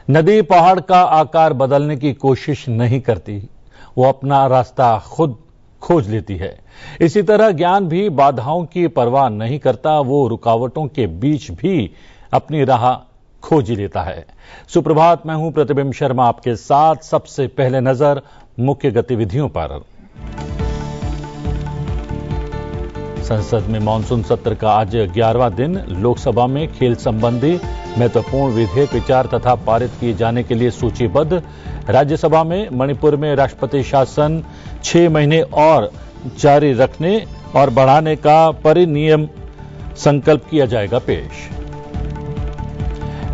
नदी पहाड़ का आकार बदलने की कोशिश नहीं करती, वो अपना रास्ता खुद खोज लेती है। इसी तरह ज्ञान भी बाधाओं की परवाह नहीं करता, वो रुकावटों के बीच भी अपनी राह खोज लेता है। सुप्रभात, मैं हूं प्रतिबिंब शर्मा आपके साथ। सबसे पहले नजर मुख्य गतिविधियों पर। संसद में मानसून सत्र का आज 11वां दिन। लोकसभा में खेल संबंधी महत्वपूर्ण विधेयक विचार तथा पारित किए जाने के लिए सूचीबद्ध। राज्यसभा में मणिपुर में राष्ट्रपति शासन 6 महीने और जारी रखने और बढ़ाने का परिनियम संकल्प किया जाएगा पेश।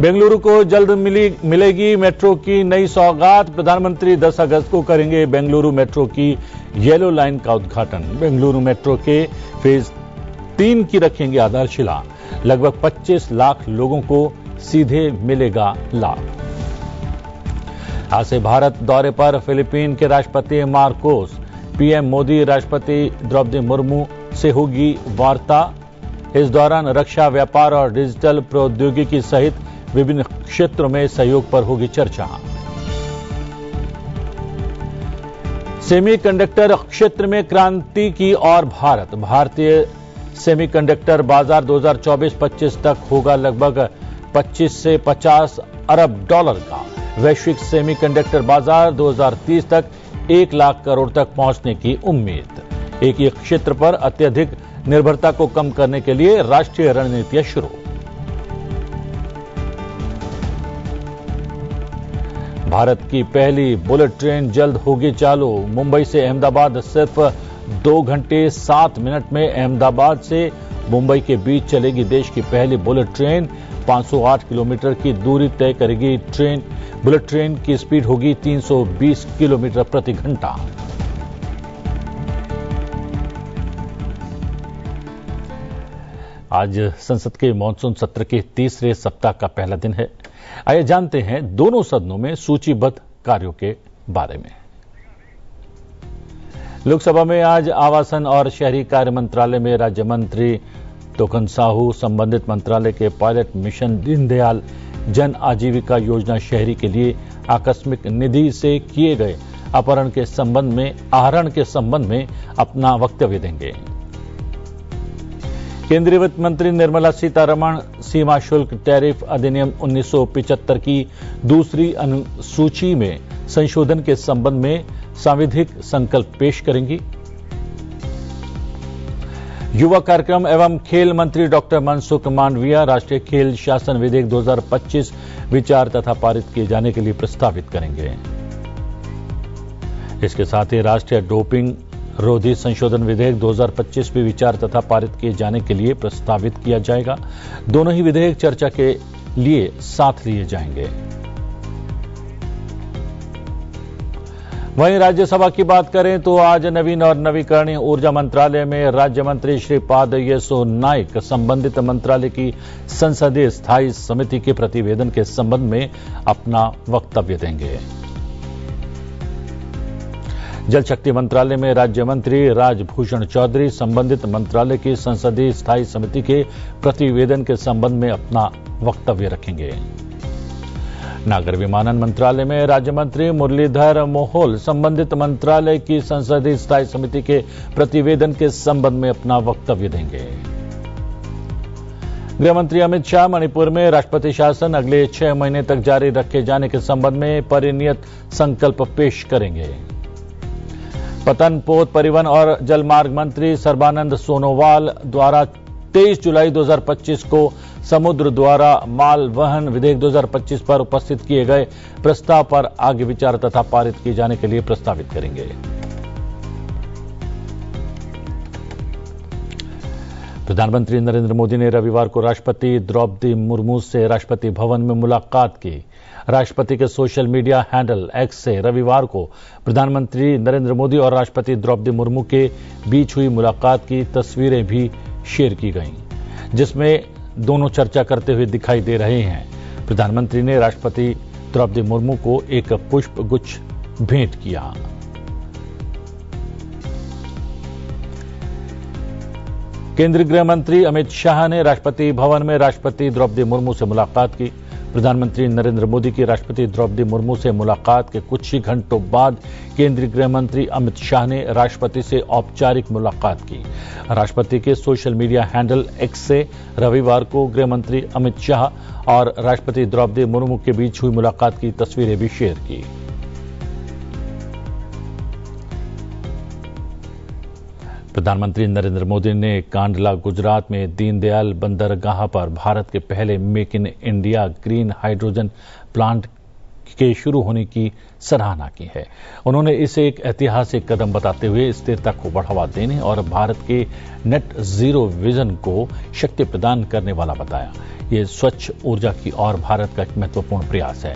बेंगलुरु को जल्द मिलेगी मेट्रो की नई सौगात। प्रधानमंत्री 10 अगस्त को करेंगे बेंगलुरु मेट्रो की येलो लाइन का उद्घाटन। बेंगलुरु मेट्रो के फेज 3 की रखेंगे आधारशिला। लगभग 25 लाख लोगों को सीधे मिलेगा लाभ। आज से भारत दौरे पर फिलीपीन के राष्ट्रपति मार्कोस। पीएम मोदी राष्ट्रपति द्रौपदी मुर्मू से होगी वार्ता। इस दौरान रक्षा, व्यापार और डिजिटल प्रौद्योगिकी सहित विभिन्न क्षेत्रों में सहयोग पर होगी चर्चा। सेमीकंडक्टर क्षेत्र में क्रांति की और भारतीय सेमीकंडक्टर बाजार 2024-25 तक होगा लगभग 25 से 50 अरब डॉलर का। वैश्विक सेमीकंडक्टर बाजार 2030 तक 1 लाख करोड़ तक पहुंचने की उम्मीद। एक ही क्षेत्र पर अत्यधिक निर्भरता को कम करने के लिए राष्ट्रीय रणनीतियां शुरू। भारत की पहली बुलेट ट्रेन जल्द होगी चालू। मुंबई से अहमदाबाद सिर्फ 2 घंटे 7 मिनट में अहमदाबाद से मुंबई के बीच चलेगी देश की पहली बुलेट ट्रेन। 508 किलोमीटर की दूरी तय करेगी ट्रेन। बुलेट ट्रेन की स्पीड होगी 320 किलोमीटर प्रति घंटा। आज संसद के मानसून सत्र के तीसरे सप्ताह का पहला दिन है। आइए जानते हैं दोनों सदनों में सूचीबद्ध कार्यों के बारे में। लोकसभा में आज आवासन और शहरी कार्य मंत्रालय में राज्य मंत्री तोकन साहू संबंधित मंत्रालय के पायलट मिशन दीनदयाल जन आजीविका योजना शहरी के लिए आकस्मिक निधि से किए गए आहरण के संबंध में अपना वक्तव्य देंगे। केंद्रीय वित्त मंत्री निर्मला सीतारमण सीमा शुल्क टैरिफ अधिनियम 1975 की दूसरी अनुसूची में संशोधन के संबंध में सांविधिक संकल्प पेश करेंगी। युवा कार्यक्रम एवं खेल मंत्री डॉक्टर मनसुख मांडविया राष्ट्रीय खेल शासन विधेयक 2025 विचार तथा पारित किए जाने के लिए प्रस्तावित करेंगे। इसके साथ ही राष्ट्रीय डोपिंग रोधी संशोधन विधेयक 2025 भी विचार तथा पारित किए जाने के लिए प्रस्तावित किया जाएगा। दोनों ही विधेयक चर्चा के लिए साथ लिए जाएंगे। वहीं राज्यसभा की बात करें तो आज नवीन और नवीकरणीय ऊर्जा मंत्रालय में राज्य मंत्री श्रीपाद येसो नाइक संबंधित मंत्रालय की संसदीय स्थायी समिति के प्रतिवेदन के संबंध में अपना वक्तव्य देंगे। जल शक्ति मंत्रालय में राज्य मंत्री राजभूषण चौधरी संबंधित मंत्रालय की संसदीय स्थायी समिति के प्रतिवेदन के संबंध में अपना वक्तव्य रखेंगे। नागर विमानन मंत्रालय में राज्य मंत्री मुरलीधर मोहोल संबंधित मंत्रालय की संसदीय स्थायी समिति के प्रतिवेदन के संबंध में अपना वक्तव्य देंगे। गृह मंत्री अमित शाह मणिपुर में राष्ट्रपति शासन अगले 6 महीने तक जारी रखे जाने के संबंध में परिनियत संकल्प पेश करेंगे। पतन, पोत, परिवहन और जलमार्ग मंत्री सर्बानंद सोनोवाल द्वारा 23 जुलाई 2025 को समुद्र द्वारा माल वहन विधेयक 2025 पर उपस्थित किए गए प्रस्ताव पर आगे विचार तथा पारित किए जाने के लिए प्रस्तावित करेंगे। प्रधानमंत्री नरेंद्र मोदी ने रविवार को राष्ट्रपति द्रौपदी मुर्मू से राष्ट्रपति भवन में मुलाकात की। राष्ट्रपति के सोशल मीडिया हैंडल एक्स से रविवार को प्रधानमंत्री नरेंद्र मोदी और राष्ट्रपति द्रौपदी मुर्मू के बीच हुई मुलाकात की तस्वीरें भी शेयर की गईं, जिसमें दोनों चर्चा करते हुए दिखाई दे रहे हैं। प्रधानमंत्री ने राष्ट्रपति द्रौपदी मुर्मू को एक पुष्प गुच्छ भेंट किया। केंद्रीय गृह मंत्री अमित शाह ने राष्ट्रपति भवन में राष्ट्रपति द्रौपदी मुर्मू से मुलाकात की। प्रधानमंत्री नरेंद्र मोदी की राष्ट्रपति द्रौपदी मुर्मू से मुलाकात के कुछ ही घंटों बाद केंद्रीय गृह मंत्री अमित शाह ने राष्ट्रपति से औपचारिक मुलाकात की। राष्ट्रपति के सोशल मीडिया हैंडल एक्स से रविवार को गृह मंत्री अमित शाह और राष्ट्रपति द्रौपदी मुर्मू के बीच हुई मुलाकात की तस्वीरें भी शेयर की। प्रधानमंत्री नरेंद्र मोदी ने कांडला गुजरात में दीनदयाल बंदरगाह पर भारत के पहले make in India green hydrogen plant के शुरू होने की सराहना की है। उन्होंने इसे एक ऐतिहासिक कदम बताते हुए स्थिरता को बढ़ावा देने और भारत के नेट जीरो विजन को शक्ति प्रदान करने वाला बताया। ये स्वच्छ ऊर्जा की ओर भारत का एक महत्वपूर्ण प्रयास है।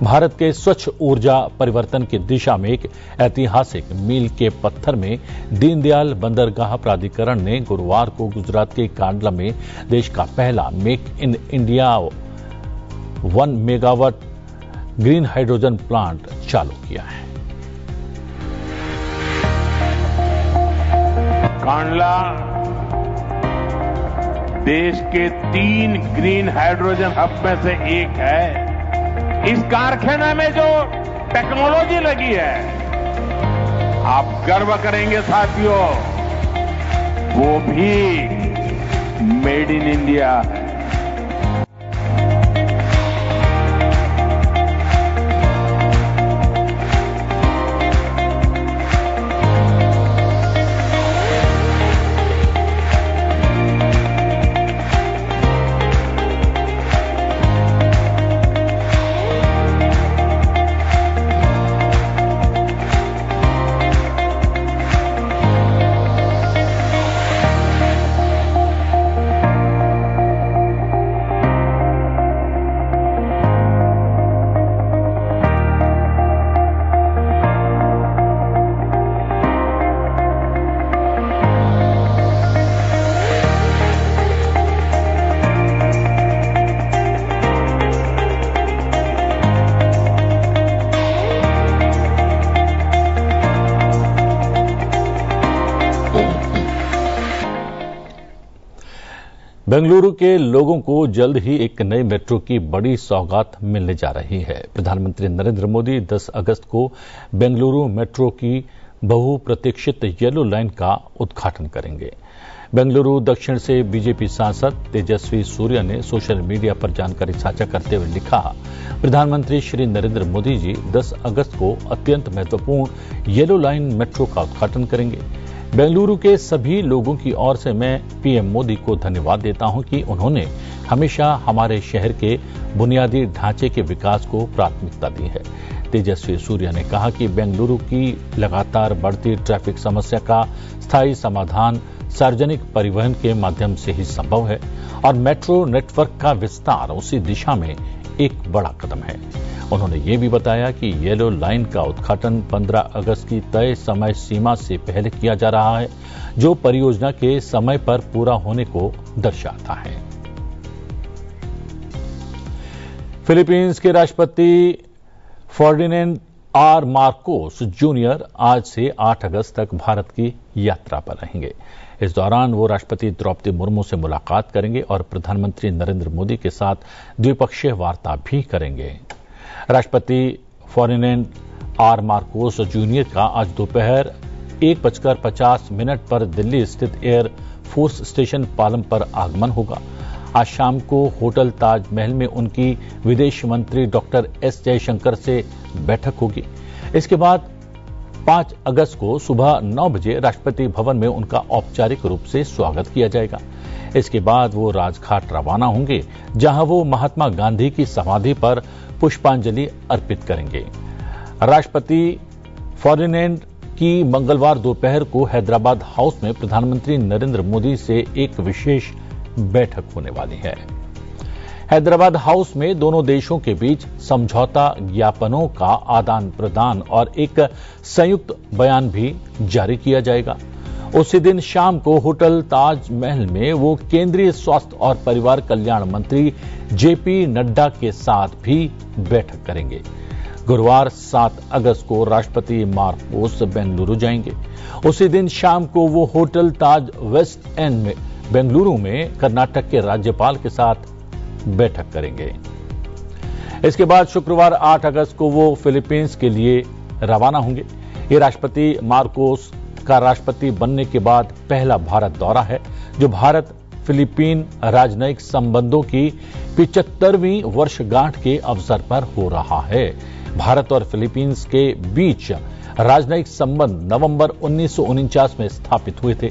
भारत के स्वच्छ ऊर्जा परिवर्तन की दिशा में एक ऐतिहासिक मील के पत्थर में दीनदयाल बंदरगाह प्राधिकरण ने गुरुवार को गुजरात के कांडला में देश का पहला make in India 1 megawatt green hydrogen plant चालू किया है। कांडला देश के 3 ग्रीन हाइड्रोजन हब में से एक है। इस कारखाने में जो टेक्नोलॉजी लगी है, आप गर्व करेंगे साथियों, वो भी मेड इन इंडिया है। बेंगलुरु के लोगों को जल्द ही एक नई मेट्रो की बड़ी सौगात मिलने जा रही है। प्रधानमंत्री नरेंद्र मोदी 10 अगस्त को बेंगलुरु मेट्रो की बहुप्रतीक्षित येलो लाइन का उद्घाटन करेंगे। बेंगलुरु दक्षिण से बीजेपी सांसद तेजस्वी सूर्या ने सोशल मीडिया पर जानकारी साझा करते हुए लिखा, प्रधानमंत्री श्री नरेंद्र मोदी जी 10 अगस्त को अत्यंत महत्वपूर्ण येलो लाइन मेट्रो का उद्घाटन करेंगे। बेंगलुरु के सभी लोगों की ओर से मैं पीएम मोदी को धन्यवाद देता हूं कि उन्होंने हमेशा हमारे शहर के बुनियादी ढांचे के विकास को प्राथमिकता दी है। तेजस्वी सूर्या ने कहा कि बेंगलुरु की लगातार बढ़ती ट्रैफिक समस्या का स्थायी समाधान सार्वजनिक परिवहन के माध्यम से ही संभव है और मेट्रो नेटवर्क का विस्तार उसी दिशा में एक बड़ा कदम है। उन्होंने ये भी बताया कि येलो लाइन का उद्घाटन 15 अगस्त की तय समय सीमा से पहले किया जा रहा है, जो परियोजना के समय पर पूरा होने को दर्शाता है। फिलीपींस के राष्ट्रपति फर्डिनेंड आर मार्कोस जूनियर आज से 8 अगस्त तक भारत की यात्रा पर रहेंगे। इस दौरान वो राष्ट्रपति द्रौपदी मुर्मू से मुलाकात करेंगे और प्रधानमंत्री नरेंद्र मोदी के साथ द्विपक्षीय वार्ता भी करेंगे। राष्ट्रपति फर्डिनेंड आर मार्कोस जूनियर का आज दोपहर 1:50 पर दिल्ली स्थित एयर फोर्स स्टेशन पालम पर आगमन होगा। आज शाम को होटल ताजमहल में उनकी विदेश मंत्री डॉक्टर एस जयशंकर से बैठक होगी। इसके बाद 5 अगस्त को सुबह 9 बजे राष्ट्रपति भवन में उनका औपचारिक रूप से स्वागत किया जाएगा। इसके बाद वो राजघाट रवाना होंगे, जहां वो महात्मा गांधी की समाधि पर पुष्पांजलि अर्पित करेंगे। राष्ट्रपति फर्डिनेंड की मंगलवार दोपहर को हैदराबाद हाउस में प्रधानमंत्री नरेंद्र मोदी से एक विशेष बैठक होने वाली है। हैदराबाद हाउस में दोनों देशों के बीच समझौता ज्ञापनों का आदान प्रदान और एक संयुक्त बयान भी जारी किया जाएगा। उसी दिन शाम को होटल ताजमहल में वो केंद्रीय स्वास्थ्य और परिवार कल्याण मंत्री जेपी नड्डा के साथ भी बैठक करेंगे। गुरुवार 7 अगस्त को राष्ट्रपति मार्कोस बेंगलुरु जाएंगे। उसी दिन शाम को वो होटल ताज वेस्ट एंड में बेंगलुरु में कर्नाटक के राज्यपाल के साथ बैठक करेंगे। इसके बाद शुक्रवार 8 अगस्त को वो फिलीपींस के लिए रवाना होंगे। ये राष्ट्रपति मार्कोस का राष्ट्रपति बनने के बाद पहला भारत दौरा है, जो भारत फिलीपीन राजनयिक संबंधों की 75वीं वर्षगांठ के अवसर पर हो रहा है। भारत और फिलीपींस के बीच राजनयिक संबंध नवंबर 1949 में स्थापित हुए थे।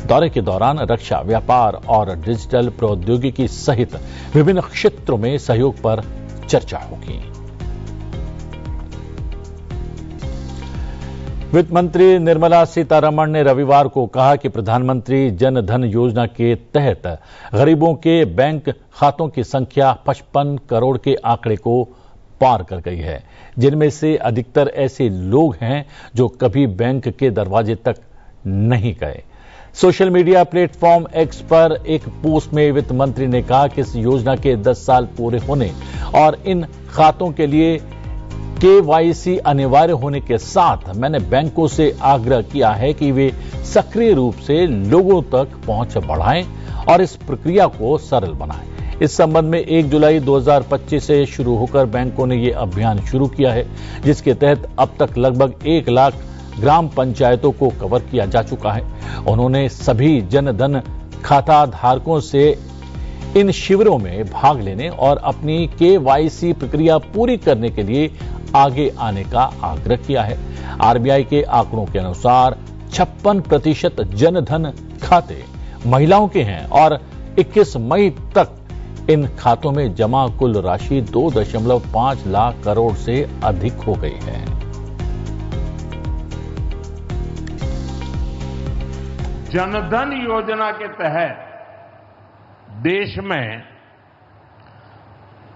दौरे के दौरान रक्षा, व्यापार और डिजिटल प्रौद्योगिकी सहित विभिन्न क्षेत्रों में सहयोग पर चर्चा होगी। वित्त मंत्री निर्मला सीतारमण ने रविवार को कहा कि प्रधानमंत्री जन धन योजना के तहत गरीबों के बैंक खातों की संख्या 55 करोड़ के आंकड़े को पार कर गई है, जिनमें से अधिकतर ऐसे लोग हैं जो कभी बैंक के दरवाजे तक नहीं गए। सोशल मीडिया प्लेटफॉर्म एक्स पर एक पोस्ट में वित्त मंत्री ने कहा कि इस योजना के 10 साल पूरे होने और इन खातों के लिए केवाईसी अनिवार्य होने के साथ मैंने बैंकों से आग्रह किया है कि वे सक्रिय रूप से लोगों तक पहुंच बढ़ाएं और इस प्रक्रिया को सरल बनाएं। इस संबंध में 1 जुलाई 2025 से शुरू होकर बैंकों ने यह अभियान शुरू किया है, जिसके तहत अब तक लगभग 1 लाख ग्राम पंचायतों को कवर किया जा चुका है। उन्होंने सभी जनधन खाता धारकों से इन शिविरों में भाग लेने और अपनी केवाईसी प्रक्रिया पूरी करने के लिए आगे आने का आग्रह किया है। आरबीआई के आंकड़ों के अनुसार 56% जनधन खाते महिलाओं के हैं और 21 मई तक इन खातों में जमा कुल राशि 2.5 लाख करोड़ से अधिक हो गई है। जनधन योजना के तहत देश में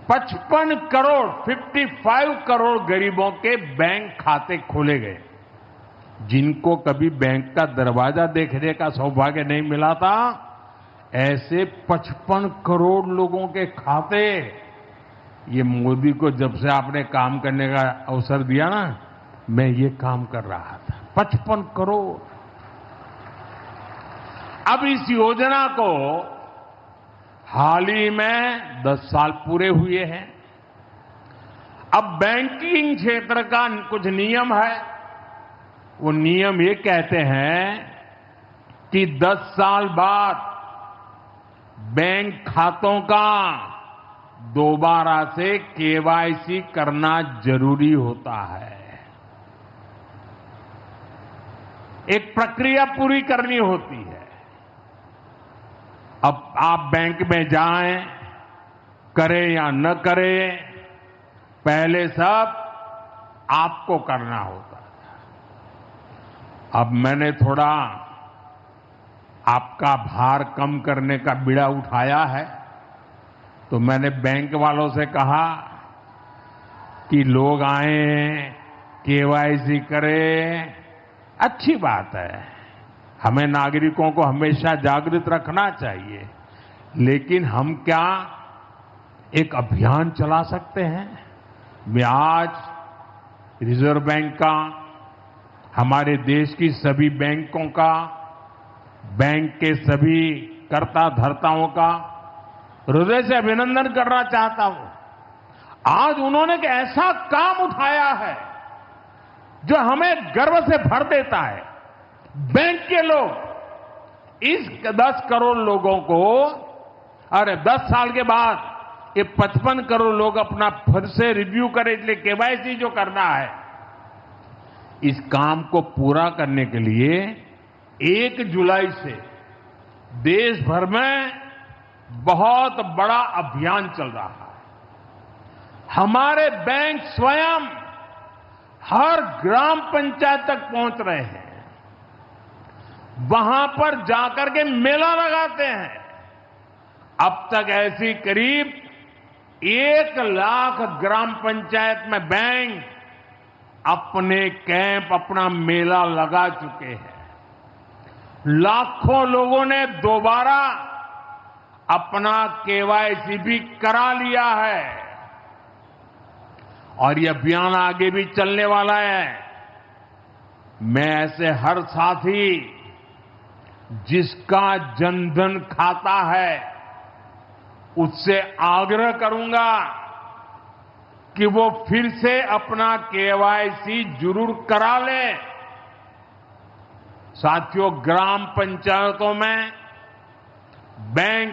55 करोड़ गरीबों के बैंक खाते खोले गए। जिनको कभी बैंक का दरवाजा देखने का सौभाग्य नहीं मिला था, ऐसे 55 करोड़ लोगों के खाते, ये मोदी को जब से आपने काम करने का अवसर दिया ना, मैं ये काम कर रहा था। 55 करोड़। अब इस योजना को हाल ही में 10 साल पूरे हुए हैं। अब बैंकिंग क्षेत्र का कुछ नियम है। वो नियम ये कहते हैं कि 10 साल बाद बैंक खातों का दोबारा से केवाईसी करना जरूरी होता है। एक प्रक्रिया पूरी करनी होती है। अब आप बैंक में जाएं, करें या न करें, पहले सब आपको करना होता था। अब मैंने थोड़ा आपका भार कम करने का बीड़ा उठाया है, तो मैंने बैंक वालों से कहा कि लोग आएं, केवाईसी करें, अच्छी बात है। हमें नागरिकों को हमेशा जागृत रखना चाहिए, लेकिन हम क्या एक अभियान चला सकते हैं? मैं आज रिजर्व बैंक का, हमारे देश की सभी बैंकों का, बैंक के सभी कर्ता धर्ताओं का हृदय से अभिनंदन करना चाहता हूं। आज उन्होंने एक ऐसा काम उठाया है जो हमें गर्व से भर देता है। बैंक के लोग इस 10 करोड़ लोगों को, अरे 10 साल के बाद ये 55 करोड़ लोग अपना फिर से रिव्यू करें, इसलिए केवाईसी जो करना है, इस काम को पूरा करने के लिए 1 जुलाई से देश भर में बहुत बड़ा अभियान चल रहा है। हमारे बैंक स्वयं हर ग्राम पंचायत तक पहुंच रहे हैं, वहां पर जाकर के मेला लगाते हैं। अब तक ऐसी करीब 1 लाख ग्राम पंचायत में बैंक अपने कैंप, अपना मेला लगा चुके हैं। लाखों लोगों ने दोबारा अपना केवाईसी भी करा लिया है और ये अभियान आगे भी चलने वाला है। मैं ऐसे हर साथी जिसका जनधन खाता है उससे आग्रह करूंगा कि वो फिर से अपना केवाईसी जरूर करा लें। साथियों, ग्राम पंचायतों में बैंक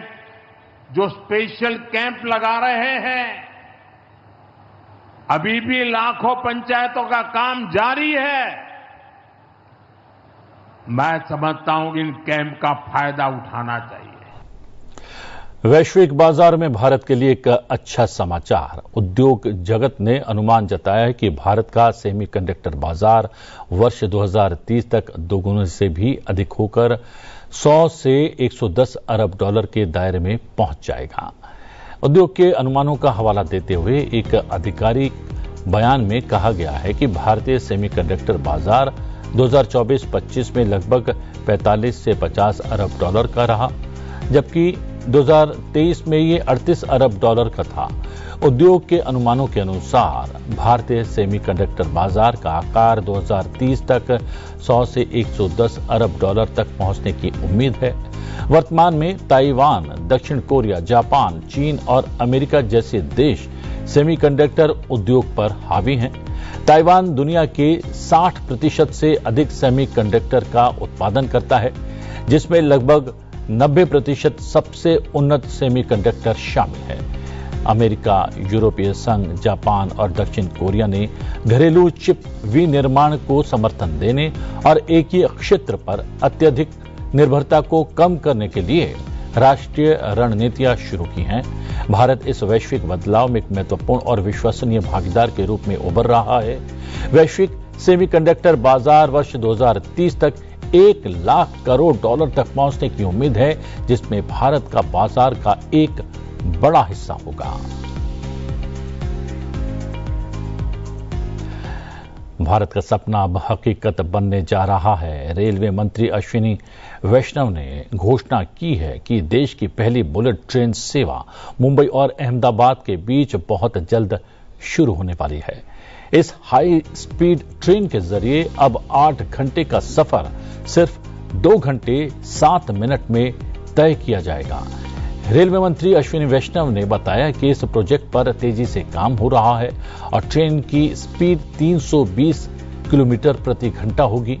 जो स्पेशल कैंप लगा रहे हैं, अभी भी लाखों पंचायतों का काम जारी है। मैं समझता हूं कि इन कैंप का फायदा उठाना चाहिए। वैश्विक बाजार में भारत के लिए एक अच्छा समाचार। उद्योग जगत ने अनुमान जताया है कि भारत का सेमीकंडक्टर बाजार वर्ष 2030 तक दोगुने से भी अधिक होकर 100 से 110 अरब डॉलर के दायरे में पहुंच जाएगा। उद्योग के अनुमानों का हवाला देते हुए एक आधिकारिक बयान में कहा गया है कि भारतीय सेमीकंडक्टर बाजार 2024-25 में लगभग 45 से 50 अरब डॉलर का रहा, जबकि 2023 में ये 38 अरब डॉलर का था। उद्योग के अनुमानों के अनुसार भारतीय सेमीकंडक्टर बाजार का आकार 2030 तक 100 से 110 अरब डॉलर तक पहुंचने की उम्मीद है। वर्तमान में ताइवान, दक्षिण कोरिया, जापान, चीन और अमेरिका जैसे देश सेमीकंडक्टर उद्योग पर हावी हैं। ताइवान दुनिया के 60% से अधिक सेमीकंडक्टर का उत्पादन करता है, जिसमें लगभग 90% सबसे उन्नत सेमीकंडक्टर शामिल है। अमेरिका, यूरोपीय संघ, जापान और दक्षिण कोरिया ने घरेलू चिप विनिर्माण को समर्थन देने और एक ही क्षेत्र पर अत्यधिक निर्भरता को कम करने के लिए राष्ट्रीय रणनीतियां शुरू की हैं। भारत इस वैश्विक बदलाव में एक महत्वपूर्ण और विश्वसनीय भागीदार के रूप में उभर रहा है। वैश्विक सेमीकंडक्टर बाजार वर्ष 2030 तक 1 लाख करोड़ डॉलर तक पहुंचने की उम्मीद है, जिसमें भारत का बाजार का एक बड़ा हिस्सा होगा। भारत का सपना अब हकीकत बनने जा रहा है। रेलवे मंत्री अश्विनी वैष्णव ने घोषणा की है कि देश की पहली बुलेट ट्रेन सेवा मुंबई और अहमदाबाद के बीच बहुत जल्द शुरू होने वाली है। इस हाई स्पीड ट्रेन के जरिए अब 8 घंटे का सफर सिर्फ 2 घंटे 7 मिनट में तय किया जाएगा। रेलवे मंत्री अश्विनी वैष्णव ने बताया कि इस प्रोजेक्ट पर तेजी से काम हो रहा है और ट्रेन की स्पीड 320 किलोमीटर प्रति घंटा होगी।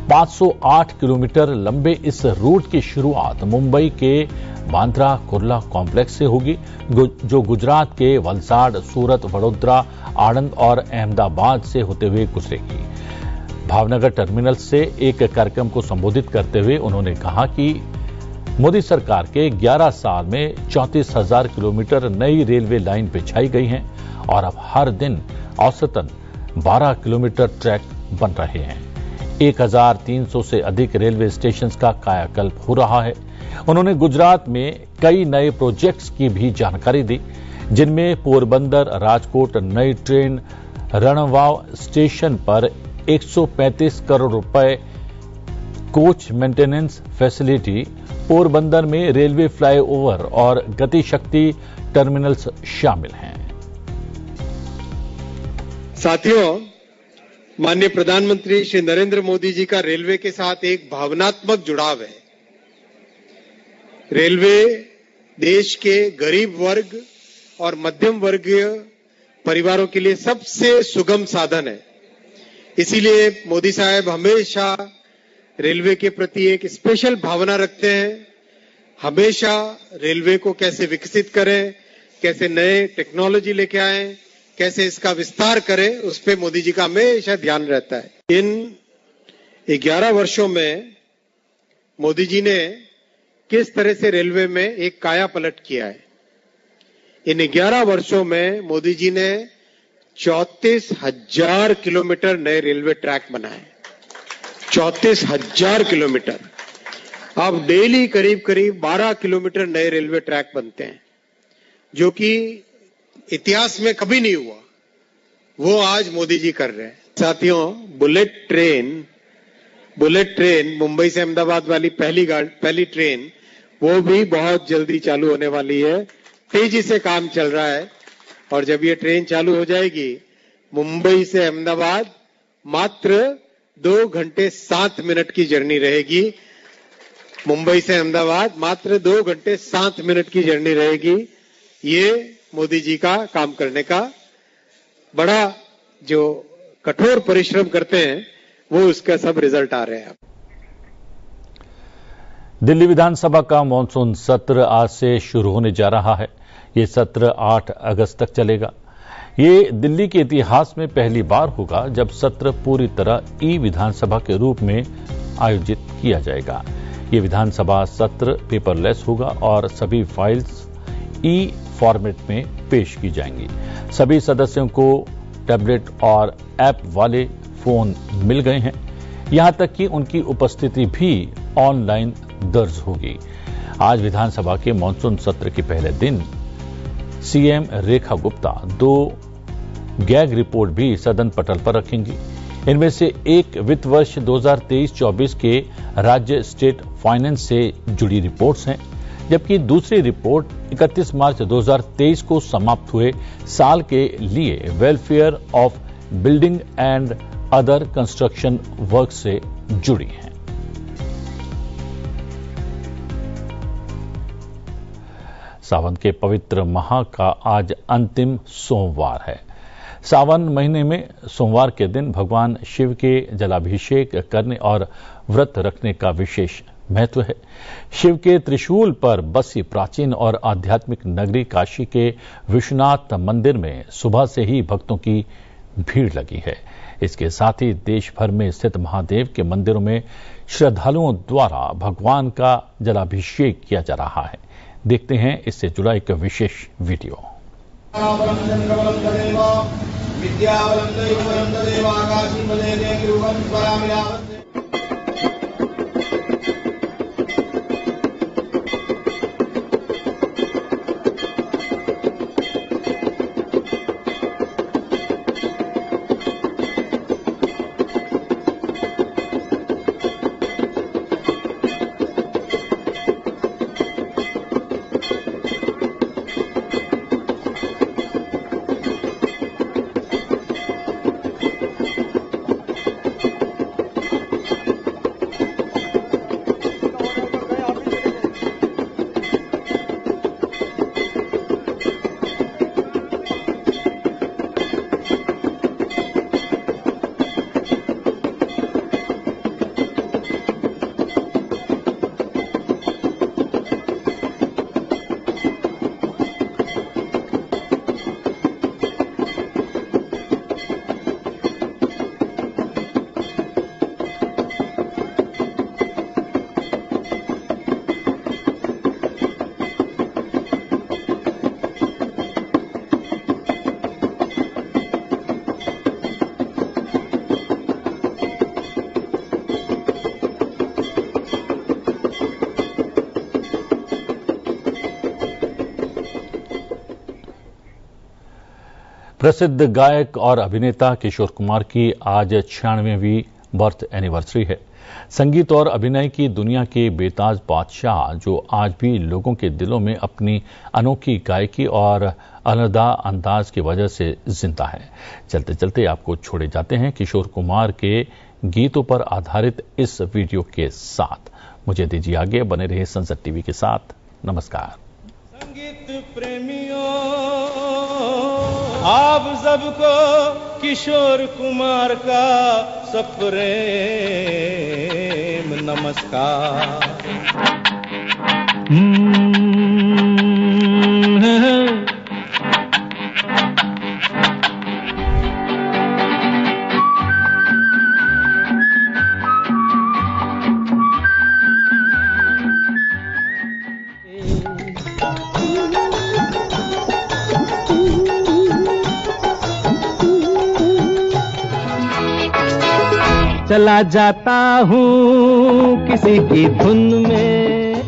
508 किलोमीटर लंबे इस रूट की शुरुआत मुंबई के बांद्रा कुर्ला कॉम्प्लेक्स से होगी, जो गुजरात के वलसाड, सूरत, वडोदरा, आणंद और अहमदाबाद से होते हुए गुजरेगी। भावनगर टर्मिनल से एक कार्यक्रम को संबोधित करते हुए उन्होंने कहा कि मोदी सरकार के 11 साल में 34,000 किलोमीटर नई रेलवे लाइन बिछाई गई हैं और अब हर दिन औसतन 12 किलोमीटर ट्रैक बन रहे हैं। 1,300 से अधिक रेलवे स्टेशन का कायाकल्प हो रहा है। उन्होंने गुजरात में कई नए प्रोजेक्ट्स की भी जानकारी दी, जिनमें पोरबंदर राजकोट नई ट्रेन, रणवाव स्टेशन पर 135 करोड़ रुपए कोच मेंटेनेंस फैसिलिटी, पोरबंदर में रेलवे फ्लाईओवर और गति शक्ति टर्मिनल्स शामिल हैं। साथियों, माननीय प्रधानमंत्री श्री नरेंद्र मोदी जी का रेलवे के साथ एक भावनात्मक जुड़ाव है। रेलवे देश के गरीब वर्ग और मध्यम वर्गीय परिवारों के लिए सबसे सुगम साधन है। इसीलिए मोदी साहब हमेशा रेलवे के प्रति एक स्पेशल भावना रखते हैं। हमेशा रेलवे को कैसे विकसित करें, कैसे नए टेक्नोलॉजी लेके आएं, कैसे इसका विस्तार करें, उस पे मोदी जी का हमेशा ध्यान रहता है। इन 11 वर्षों में मोदी जी ने किस तरह से रेलवे में एक काया पलट किया है। इन 11 वर्षों में मोदी जी ने 34,000 किलोमीटर नए रेलवे ट्रैक बनाए। 34,000 किलोमीटर। अब डेली करीब करीब 12 किलोमीटर नए रेलवे ट्रैक बनते हैं, जो कि इतिहास में कभी नहीं हुआ। वो आज मोदी जी कर रहे हैं। साथियों, बुलेट ट्रेन मुंबई से अहमदाबाद वाली पहली ट्रेन, वो भी बहुत जल्दी चालू होने वाली है। तेजी से काम चल रहा है और जब ये ट्रेन चालू हो जाएगी, मुंबई से अहमदाबाद मात्र 2 घंटे 7 मिनट की जर्नी रहेगी। मुंबई से अहमदाबाद मात्र 2 घंटे 7 मिनट की जर्नी रहेगी। ये मोदी जी का काम करने का बड़ा जो कठोर परिश्रम करते हैं वो उसका सब रिजल्ट आ रहे हैं। दिल्ली विधानसभा का मॉनसून सत्र आज से शुरू होने जा रहा है। ये सत्र 8 अगस्त तक चलेगा। ये दिल्ली के इतिहास में पहली बार होगा जब सत्र पूरी तरह ई विधानसभा के रूप में आयोजित किया जाएगा। ये विधानसभा सत्र पेपरलेस होगा और सभी फाइल्स ई फॉर्मेट में पेश की जाएंगी। सभी सदस्यों को टैबलेट और ऐप वाले फोन मिल गए हैं। यहां तक कि उनकी उपस्थिति भी ऑनलाइन दर्ज होगी। आज विधानसभा के मॉनसून सत्र के पहले दिन CM Rekha Gupta 2 gag report भी सदन पटल पर रखेंगी। इनमें से एक वित्त वर्ष 2023-24 के राज्य स्टेट फाइनेंस से जुड़ी रिपोर्ट्स हैं, जबकि दूसरी रिपोर्ट 31 मार्च 2023 को समाप्त हुए साल के लिए welfare of building and other construction work से जुड़ी है। सावन के पवित्र माह का आज अंतिम सोमवार है। सावन महीने में सोमवार के दिन भगवान शिव के जलाभिषेक करने और व्रत रखने का विशेष महत्व है। शिव के त्रिशूल पर बसी प्राचीन और आध्यात्मिक नगरी काशी के विश्वनाथ मंदिर में सुबह से ही भक्तों की भीड़ लगी है। इसके साथ ही देश भर में स्थित महादेव के मंदिरों में श्रद्धालुओं द्वारा भगवान का जलाभिषेक किया जा रहा है। देखते हैं इससे जुड़ा एक विशेष वीडियो। प्रसिद्ध गायक और अभिनेता किशोर कुमार की आज 96वीं बर्थ एनिवर्सरी है। संगीत और अभिनय की दुनिया के बेताज बादशाह जो आज भी लोगों के दिलों में अपनी अनोखी गायकी और अलहदा अंदाज की वजह से जिंदा है। चलते चलते आपको छोड़े जाते हैं किशोर कुमार के गीतों पर आधारित इस वीडियो के साथ। मुझे दीजिए आगे, बने रहिए संसद टीवी के साथ। नमस्कार। संगीत प्रेमियों आप सबको किशोर कुमार का सप्रेम नमस्कार। चला जाता हूँ किसी की धुन में